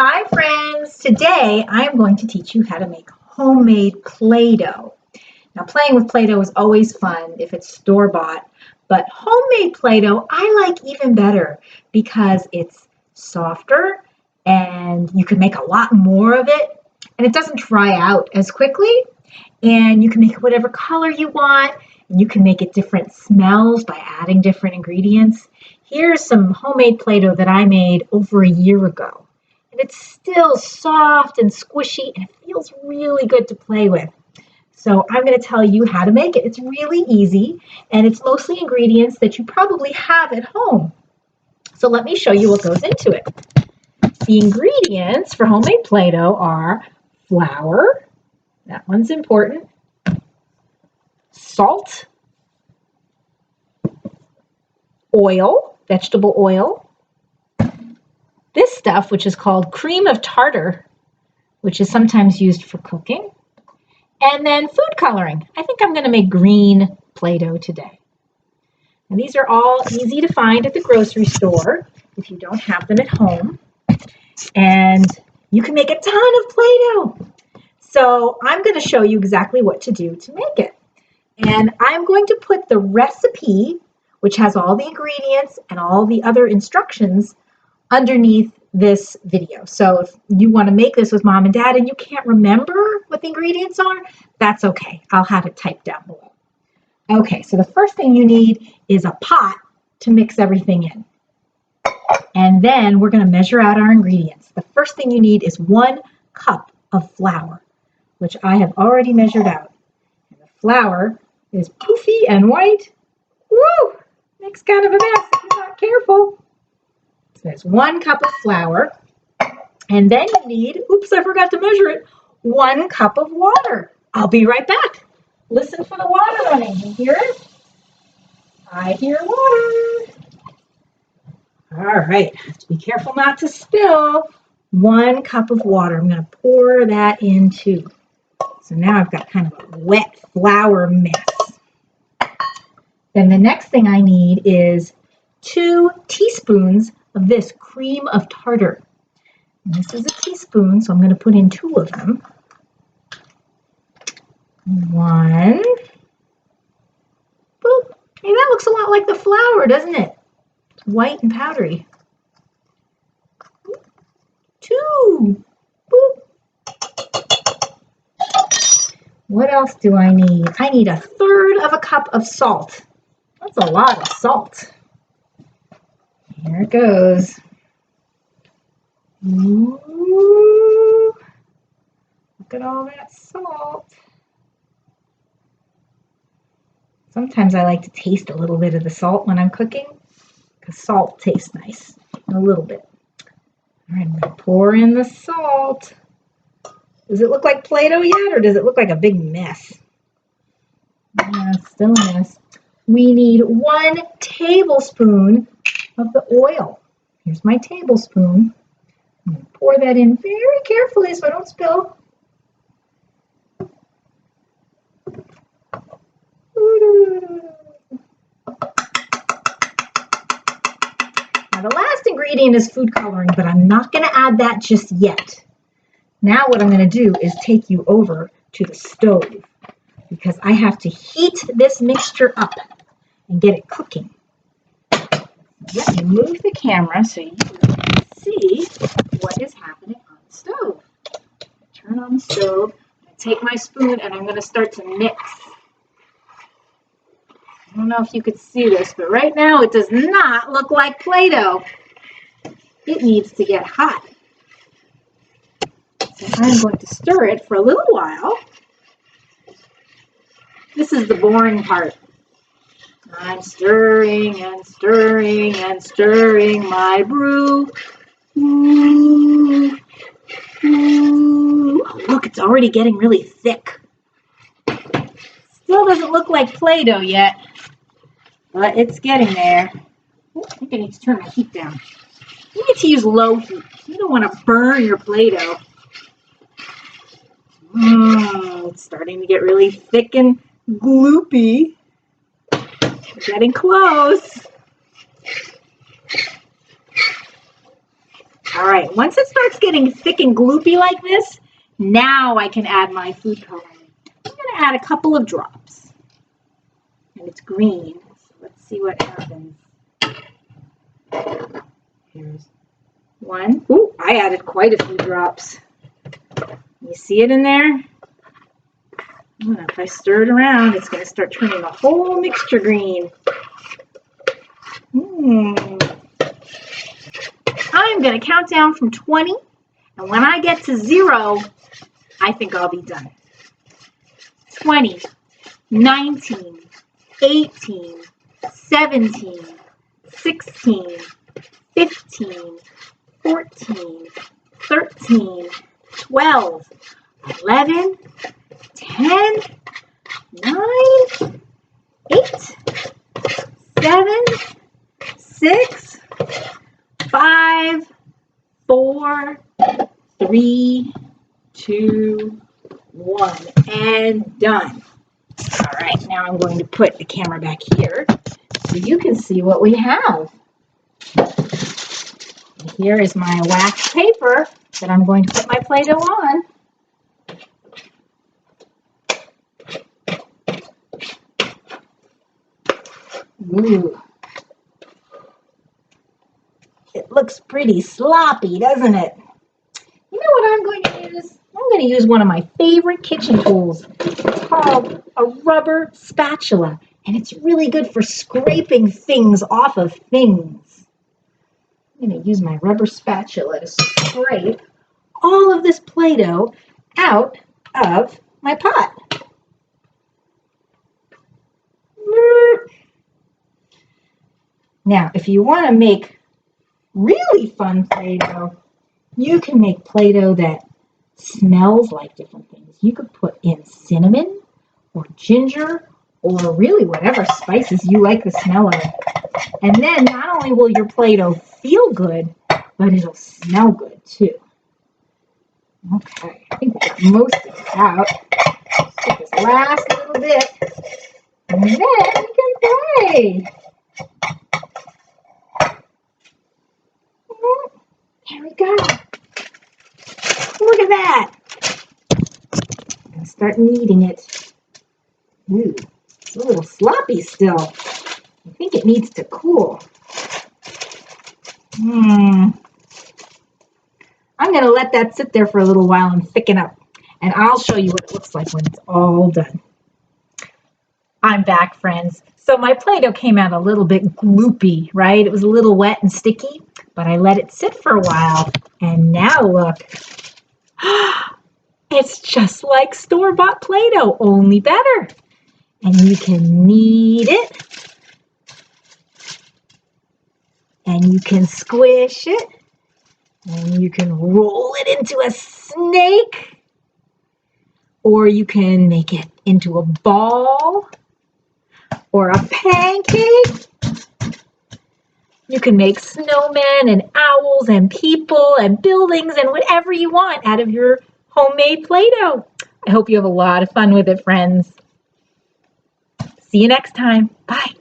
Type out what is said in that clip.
Hi friends! Today I am going to teach you how to make homemade Play-Doh. Now playing with Play-Doh is always fun if it's store-bought, but homemade Play-Doh I like even better because it's softer and you can make a lot more of it and it doesn't dry out as quickly and you can make it whatever color you want and you can make it different smells by adding different ingredients. Here's some homemade Play-Doh that I made over a year ago. And it's still soft and squishy and it feels really good to play with. So I'm going to tell you how to make it. It's really easy and it's mostly ingredients that you probably have at home. So let me show you what goes into it. The ingredients for homemade Play-Doh are flour, that one's important, salt, oil, vegetable oil, this stuff, which is called cream of tartar, which is sometimes used for cooking, and then food coloring. I think I'm going to make green Play-Doh today. And these are all easy to find at the grocery store if you don't have them at home. And you can make a ton of Play-Doh. So I'm going to show you exactly what to do to make it. And I'm going to put the recipe, which has all the ingredients and all the other instructions, underneath this video. So if you want to make this with mom and dad and you can't remember what the ingredients are, that's okay. I'll have it typed down below. Okay, so the first thing you need is a pot to mix everything in. And then we're going to measure out our ingredients. The first thing you need is 1 cup of flour, which I have already measured out. And the flour is poofy and white. Woo! Makes kind of a mess if you're not careful. So there's 1 cup of flour, and then you need, oops, I forgot to measure it, 1 cup of water. I'll be right back. Listen for the water running. You hear it? I hear water. All right, have to be careful not to spill. 1 cup of water. I'm going to pour that in too. So now I've got kind of a wet flour mess. Then the next thing I need is 2 teaspoons of this cream of tartar. And this is a teaspoon, so I'm going to put in 2 of them. 1. Boop. Hey, that looks a lot like the flour, doesn't it? It's white and powdery. 2. Boop. What else do I need? I need 1/3 of a cup of salt. That's a lot of salt. Here it goes. Ooh, look at all that salt. Sometimes I like to taste a little bit of the salt when I'm cooking because salt tastes nice, a little bit. All right, I'm going to pour in the salt. Does it look like Play-Doh yet, or does it look like a big mess? Yeah, still a mess. We need 1 tablespoon of the oil. Here's my tablespoon. I'm going to pour that in very carefully so I don't spill. Now the last ingredient is food coloring, but I'm not going to add that just yet. Now what I'm going to do is take you over to the stove because I have to heat this mixture up and get it cooking. Let me move the camera so you can see what is happening on the stove. Turn on the stove, take my spoon, and I'm going to start to mix. I don't know if you could see this, but right now it does not look like Play-Doh. It needs to get hot. So I'm going to stir it for a little while. This is the boring part. I'm stirring and stirring and stirring my brew. Ooh, ooh. Oh, look, it's already getting really thick. Still doesn't look like Play-Doh yet, but it's getting there. Oh, I think I need to turn my heat down. You need to use low heat. You don't want to burn your Play-Doh. It's starting to get really thick and gloopy. Getting close. All right, once it starts getting thick and gloopy like this, now I can add my food coloring. I'm going to add a couple of drops. And it's green, so let's see what happens. Here's one. Ooh, I added quite a few drops. You see it in there? If I stir it around, it's going to start turning the whole mixture green. I'm going to count down from 20, and when I get to 0, I think I'll be done. 20, 19, 18, 17, 16, 15, 14, 13, 12, 11, 10, 9, 8, 7, 6, 5, 4, 3, 2, 1, and done. All right, now I'm going to put the camera back here so you can see what we have. Here is my wax paper that I'm going to put my Play-Doh on. Ooh. It looks pretty sloppy, doesn't it? You know what I'm going to use? I'm going to use one of my favorite kitchen tools. It's called a rubber spatula, and it's really good for scraping things off of things. I'm going to use my rubber spatula to scrape all of this Play-Doh out of my pot. Now, if you want to make really fun Play-Doh, you can make Play-Doh that smells like different things. You could put in cinnamon or ginger or really whatever spices you like the smell of. And then not only will your Play-Doh feel good, but it'll smell good too. Okay, I think we got most of it out. Let's get this last little bit, and then we can play. There we go. Look at that. I'm going to start kneading it. Ooh, it's a little sloppy still. I think it needs to cool. I'm going to let that sit there for a little while and thicken up. And I'll show you what it looks like when it's all done. I'm back, friends. So my Play-Doh came out a little bit gloopy, right? It was a little wet and sticky, but I let it sit for a while. And now look. It's just like store-bought Play-Doh, only better. And you can knead it. And you can squish it. And you can roll it into a snake. Or you can make it into a ball. Or a pancake. You can make snowmen and owls and people and buildings and whatever you want out of your homemade Play-Doh. I hope you have a lot of fun with it, friends. See you next time. Bye.